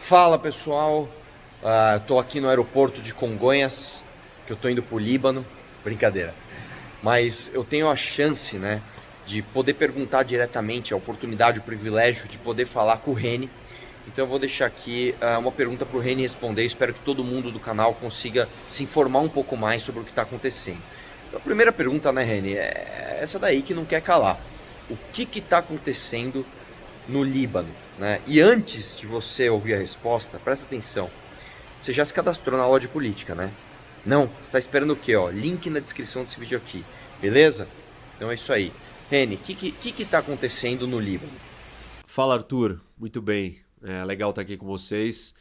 Fala pessoal, estou aqui no aeroporto de Congonhas, que eu estou indo para o Líbano, brincadeira. Mas eu tenho a chance, né, de poder perguntar diretamente, a oportunidade, o privilégio de poder falar com o Reni. Então eu vou deixar aqui uma pergunta para o Reni responder. Espero que todo mundo do canal consiga se informar um pouco mais sobre o que está acontecendo. Então, a primeira pergunta, né, Reni, é essa daí que não quer calar. O que está acontecendo no Líbano, né? E antes de você ouvir a resposta, presta atenção. Você já se cadastrou na aula de política, né? Não? Você está esperando o quê? Ó? Link na descrição desse vídeo aqui, beleza? Então é isso aí. Reni, o que tá acontecendo no Líbano? Fala, Arthur. Muito bem. É legal estar aqui com vocês.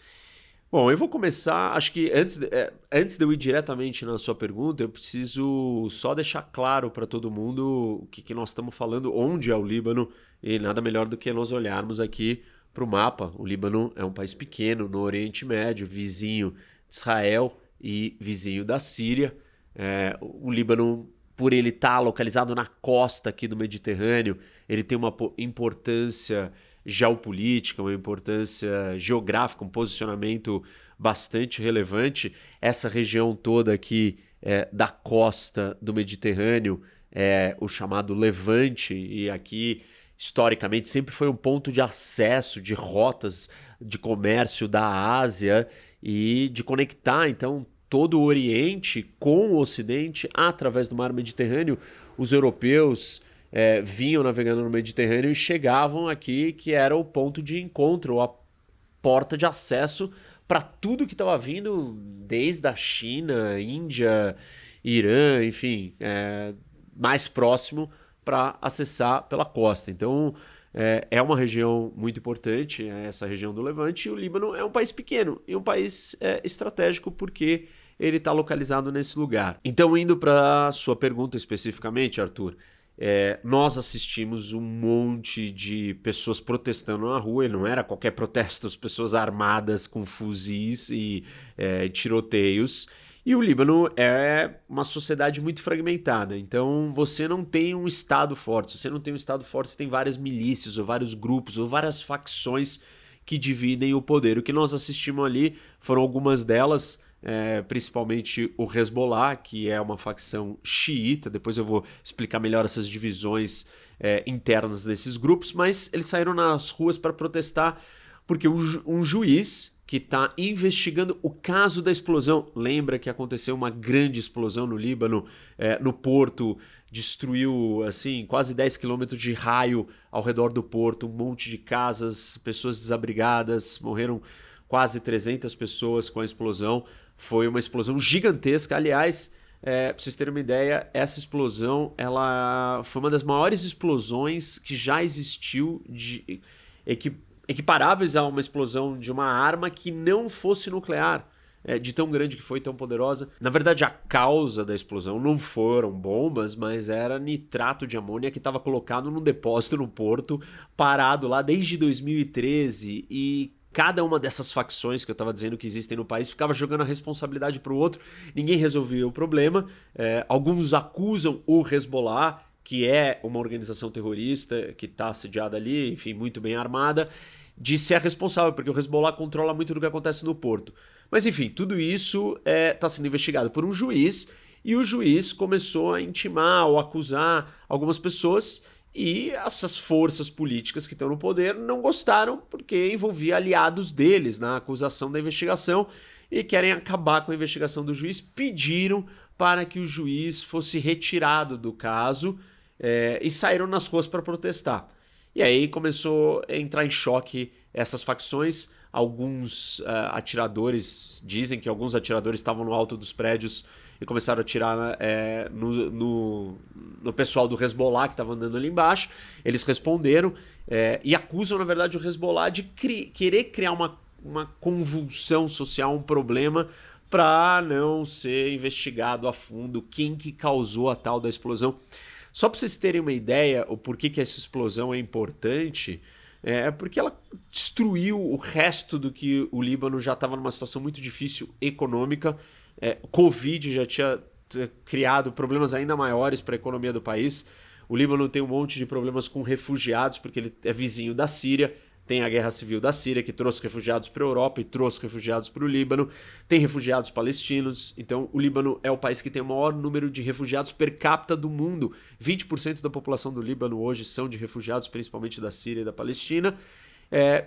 Bom, eu vou começar. Acho que antes de eu ir diretamente na sua pergunta, eu preciso só deixar claro para todo mundo o que nós estamos falando, onde é o Líbano, e nada melhor do que nós olharmos aqui para o mapa. O Líbano é um país pequeno no Oriente Médio, vizinho de Israel e vizinho da Síria. O Líbano, por ele estar localizado na costa aqui do Mediterrâneo, ele tem uma importância geopolítica, uma importância geográfica, um posicionamento bastante relevante. Essa região toda aqui da costa do Mediterrâneo é o chamado Levante, e aqui historicamente sempre foi um ponto de acesso, de rotas de comércio da Ásia e de conectar então todo o Oriente com o Ocidente através do mar Mediterrâneo. Os europeus vinham navegando no Mediterrâneo e chegavam aqui, que era o ponto de encontro, a porta de acesso para tudo que estava vindo desde a China, Índia, Irã, enfim, mais próximo para acessar pela costa. Então, é uma região muito importante, essa região do Levante, e o Líbano é um país pequeno e um país estratégico porque ele está localizado nesse lugar. Então, indo para a sua pergunta especificamente, Arthur, nós assistimos um monte de pessoas protestando na rua, e não era qualquer protesto, as pessoas armadas com fuzis e tiroteios. E o Líbano é uma sociedade muito fragmentada, então você não tem um Estado forte. Se você não tem um Estado forte, você tem várias milícias, ou vários grupos, ou várias facções que dividem o poder. O que nós assistimos ali foram algumas delas, principalmente o Hezbollah, que é uma facção xiita. Depois eu vou explicar melhor essas divisões internas desses grupos, mas eles saíram nas ruas para protestar porque um juiz que está investigando o caso da explosão. Lembra que aconteceu uma grande explosão no Líbano, no porto, destruiu assim quase 10 quilômetros de raio ao redor do porto, um monte de casas, pessoas desabrigadas, morreram quase 300 pessoas com a explosão. Foi uma explosão gigantesca. Aliás, para vocês terem uma ideia, essa explosão ela foi uma das maiores explosões que já existiu equiparáveis a uma explosão de uma arma que não fosse nuclear, de tão grande que foi, tão poderosa. Na verdade, a causa da explosão não foram bombas, mas era nitrato de amônia que estava colocado num depósito no porto, parado lá desde 2013, e cada uma dessas facções que eu estava dizendo que existem no país ficava jogando a responsabilidade para o outro, ninguém resolvia o problema. Alguns acusam o Hezbollah, que é uma organização terrorista que está sediada ali, enfim, muito bem armada, de ser responsável, porque o Hezbollah controla muito do que acontece no porto. Mas enfim, tudo isso está sendo investigado por um juiz, e o juiz começou a intimar ou acusar algumas pessoas, e essas forças políticas que estão no poder não gostaram porque envolvia aliados deles na acusação da investigação e querem acabar com a investigação do juiz. Pediram para que o juiz fosse retirado do caso e saíram nas ruas para protestar. E aí começou a entrar em choque essas facções. Alguns atiradores, dizem que alguns atiradores estavam no alto dos prédios e começaram a atirar no pessoal do Hezbollah que estava andando ali embaixo. Eles responderam e acusam, na verdade, o Hezbollah de querer criar uma convulsão social, um problema, para não ser investigado a fundo quem que causou a tal da explosão. Só para vocês terem uma ideia, o porquê que essa explosão é importante, porque ela destruiu o resto do que o Líbano já estava numa situação muito difícil econômica. Covid já tinha criado problemas ainda maiores para a economia do país. O Líbano tem um monte de problemas com refugiados, porque ele é vizinho da Síria. Tem a guerra civil da Síria, que trouxe refugiados para a Europa e trouxe refugiados para o Líbano. Tem refugiados palestinos. Então, o Líbano é o país que tem o maior número de refugiados per capita do mundo. 20% da população do Líbano hoje são de refugiados, principalmente da Síria e da Palestina.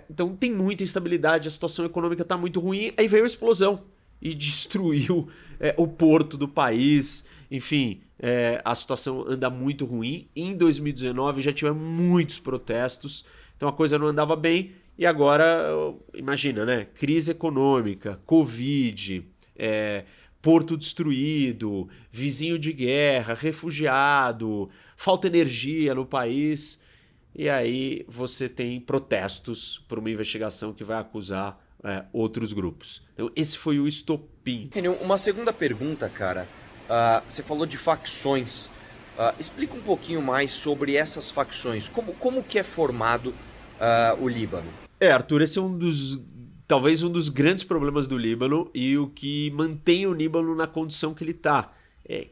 Então, tem muita instabilidade, a situação econômica está muito ruim. Aí veio a explosão e destruiu o porto do país. Enfim, a situação anda muito ruim. Em 2019 já tivemos muitos protestos. Então a coisa não andava bem e agora, imagina, né? Crise econômica, Covid, porto destruído, vizinho de guerra, refugiado, falta energia no país. E aí você tem protestos por uma investigação que vai acusar outros grupos. Então esse foi o estopim. Uma segunda pergunta, cara. Você falou de facções. Explica um pouquinho mais sobre essas facções. Como que é formado o Líbano? Arthur, esse é talvez um dos grandes problemas do Líbano e o que mantém o Líbano na condição que ele está,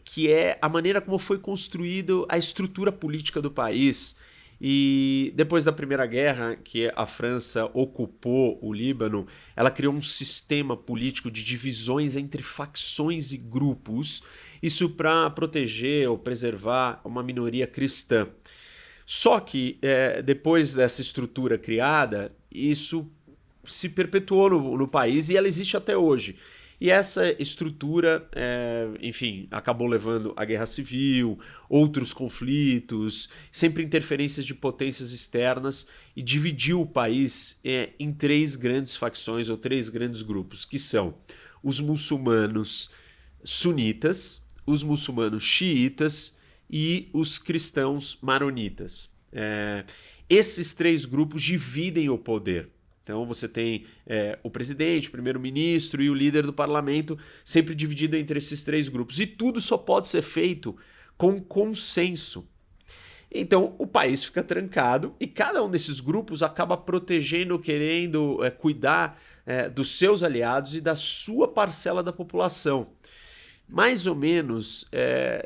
que é a maneira como foi construída a estrutura política do país. E depois da Primeira Guerra, que a França ocupou o Líbano, ela criou um sistema político de divisões entre facções e grupos, isso para proteger ou preservar uma minoria cristã. Só que depois dessa estrutura criada, isso se perpetuou no país e ela existe até hoje. E essa estrutura, enfim, acabou levando à guerra civil, outros conflitos, sempre interferências de potências externas e dividiu o país em 3 grandes facções ou 3 grandes grupos, que são os muçulmanos sunitas, os muçulmanos xiitas e os cristãos maronitas. Esses 3 grupos dividem o poder. Então você tem o presidente, o primeiro-ministro e o líder do parlamento sempre dividido entre esses 3 grupos. E tudo só pode ser feito com consenso. Então o país fica trancado e cada um desses grupos acaba protegendo, querendo cuidar dos seus aliados e da sua parcela da população. Mais ou menos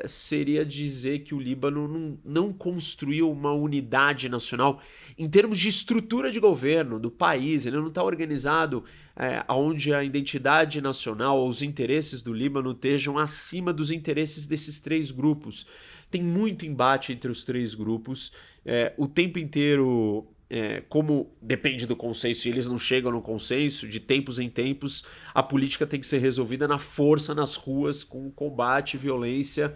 seria dizer que o Líbano não construiu uma unidade nacional em termos de estrutura de governo do país. Ele não está organizado onde a identidade nacional ou os interesses do Líbano estejam acima dos interesses desses 3 grupos. Tem muito embate entre os 3 grupos, o tempo inteiro. Como depende do consenso e eles não chegam no consenso, de tempos em tempos, a política tem que ser resolvida na força, nas ruas, com combate e violência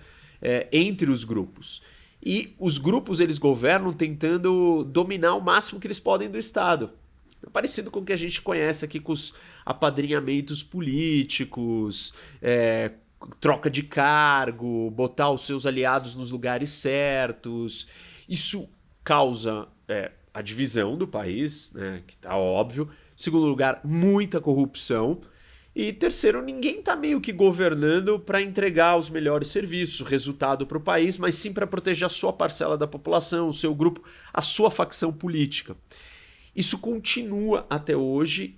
entre os grupos. E os grupos eles governam tentando dominar o máximo que eles podem do Estado. É parecido com o que a gente conhece aqui com os apadrinhamentos políticos, troca de cargo, botar os seus aliados nos lugares certos. Isso causa a divisão do país, né, que tá óbvio. Segundo lugar, muita corrupção. E terceiro, ninguém tá meio que governando para entregar os melhores serviços, o resultado para o país, mas sim para proteger a sua parcela da população, o seu grupo, a sua facção política. Isso continua até hoje.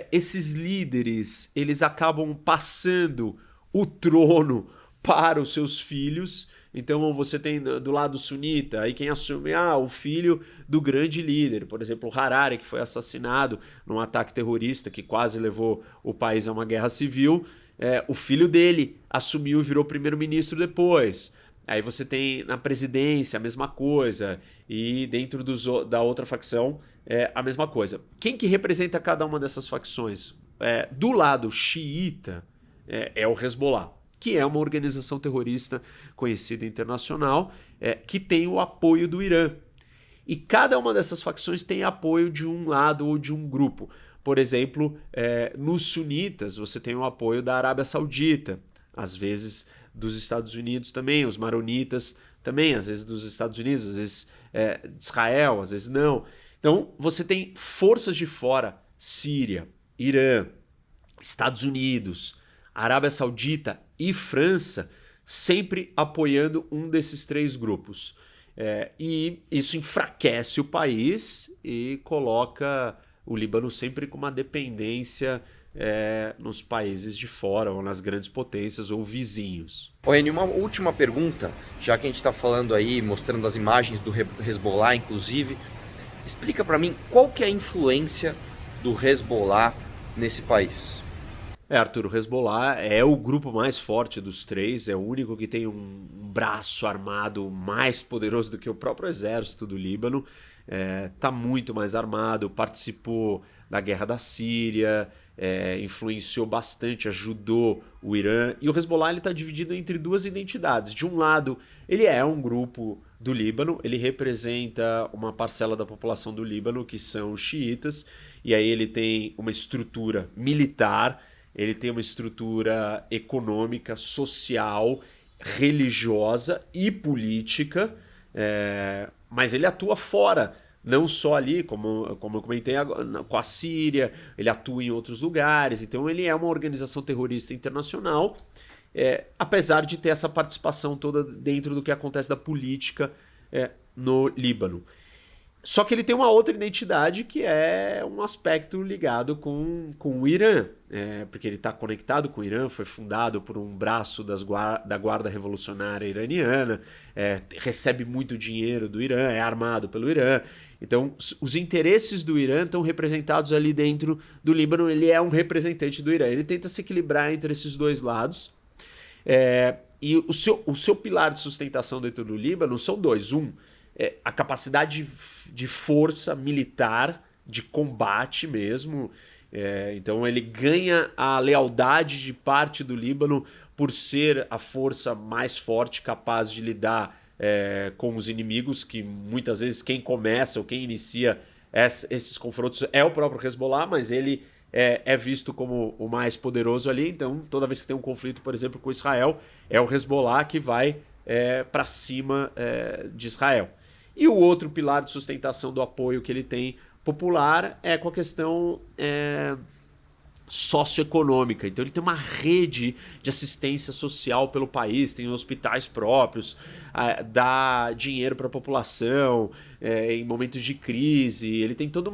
Esses líderes, eles acabam passando o trono para os seus filhos. Então você tem do lado sunita, aí quem assume o filho do grande líder, por exemplo, o Harari, que foi assassinado num ataque terrorista que quase levou o país a uma guerra civil, o filho dele assumiu e virou primeiro-ministro depois. Aí você tem na presidência a mesma coisa, e dentro da outra facção a mesma coisa. Quem que representa cada uma dessas facções? Do lado xiita é o Hezbollah, que é uma organização terrorista conhecida internacional, que tem o apoio do Irã. E cada uma dessas facções tem apoio de um lado ou de um grupo. Por exemplo, nos sunitas você tem o apoio da Arábia Saudita, às vezes dos Estados Unidos também, os maronitas também, às vezes dos Estados Unidos, às vezes de Israel, às vezes não. Então você tem forças de fora, Síria, Irã, Estados Unidos, Arábia Saudita e França, sempre apoiando um desses 3 grupos. E isso enfraquece o país e coloca o Líbano sempre com uma dependência nos países de fora, ou nas grandes potências, ou vizinhos. Enio, uma última pergunta, já que a gente está falando aí, mostrando as imagens do Hezbollah, inclusive. Explica para mim qual que é a influência do Hezbollah nesse país. Arthur, o Hezbollah é o grupo mais forte dos três, é o único que tem um braço armado mais poderoso do que o próprio exército do Líbano. Tá muito mais armado, participou da guerra da Síria, influenciou bastante, ajudou o Irã. E o Hezbollah está dividido entre duas identidades. De um lado, ele é um grupo do Líbano, ele representa uma parcela da população do Líbano, que são os xiitas, e aí ele tem uma estrutura militar, ele tem uma estrutura econômica, social, religiosa e política, mas ele atua fora, não só ali, como eu comentei, com a Síria, ele atua em outros lugares, então ele é uma organização terrorista internacional, apesar de ter essa participação toda dentro do que acontece da política no Líbano. Só que ele tem uma outra identidade que é um aspecto ligado com o Irã, porque ele está conectado com o Irã, foi fundado por um braço da Guarda Revolucionária Iraniana, recebe muito dinheiro do Irã, é armado pelo Irã. Então, os interesses do Irã estão representados ali dentro do Líbano, ele é um representante do Irã. Ele tenta se equilibrar entre esses dois lados. E o seu pilar de sustentação dentro do Líbano são dois. A capacidade de força militar, de combate mesmo. Então ele ganha a lealdade de parte do Líbano por ser a força mais forte, capaz de lidar com os inimigos, que muitas vezes quem começa ou quem inicia esses confrontos é o próprio Hezbollah, mas ele é visto como o mais poderoso ali. Então toda vez que tem um conflito, por exemplo, com Israel, é o Hezbollah que vai para cima de Israel. E o outro pilar de sustentação do apoio que ele tem popular é com a questão socioeconômica. Então ele tem uma rede de assistência social pelo país, tem hospitais próprios, dá dinheiro para a população em momentos de crise. Ele tem todo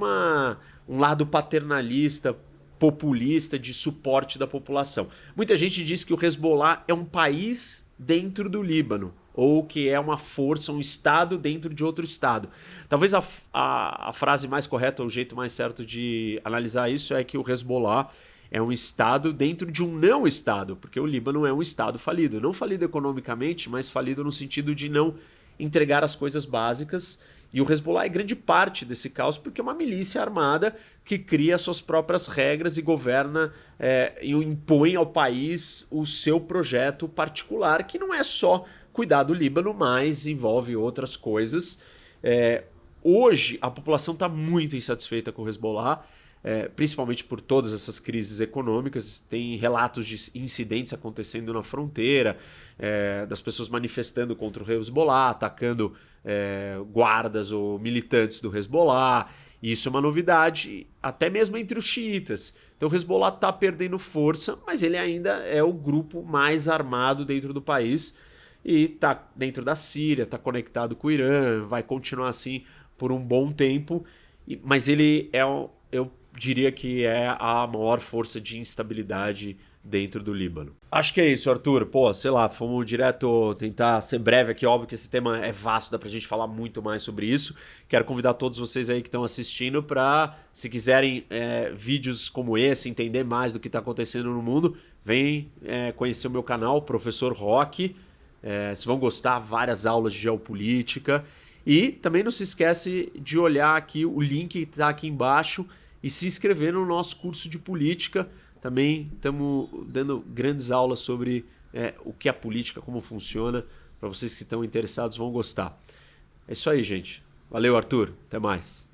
um lado paternalista, populista, de suporte da população. Muita gente diz que o Hezbollah é um país dentro do Líbano, ou que é uma força, um estado dentro de outro estado. Talvez a frase mais correta, ou o jeito mais certo de analisar isso é que o Hezbollah é um estado dentro de um não estado, porque o Líbano é um estado falido. Não falido economicamente, mas falido no sentido de não entregar as coisas básicas. E o Hezbollah é grande parte desse caos porque é uma milícia armada que cria suas próprias regras e governa e impõe ao país o seu projeto particular, que não é só cuidar do Líbano, mas envolve outras coisas. Hoje, a população está muito insatisfeita com o Hezbollah, principalmente por todas essas crises econômicas. Tem relatos de incidentes acontecendo na fronteira, das pessoas manifestando contra o Hezbollah, atacando guardas ou militantes do Hezbollah. E isso é uma novidade, até mesmo entre os xiitas. Então o Hezbollah está perdendo força, mas ele ainda é o grupo mais armado dentro do país. E está dentro da Síria, está conectado com o Irã, vai continuar assim por um bom tempo. Mas ele eu diria que é a maior força de instabilidade dentro do Líbano. Acho que é isso, Arthur. Pô, sei lá, fomos direto tentar ser breve aqui. Óbvio que esse tema é vasto, dá pra gente falar muito mais sobre isso. Quero convidar todos vocês aí que estão assistindo para, se quiserem vídeos como esse, entender mais do que está acontecendo no mundo, vem conhecer o meu canal, Professor Roque. Vocês vão gostar, várias aulas de geopolítica. E também não se esquece de olhar aqui o link que está aqui embaixo e se inscrever no nosso curso de política. Também estamos dando grandes aulas sobre o que é política, como funciona. Para vocês que estão interessados, vão gostar. É isso aí, gente. Valeu, Arthur. Até mais.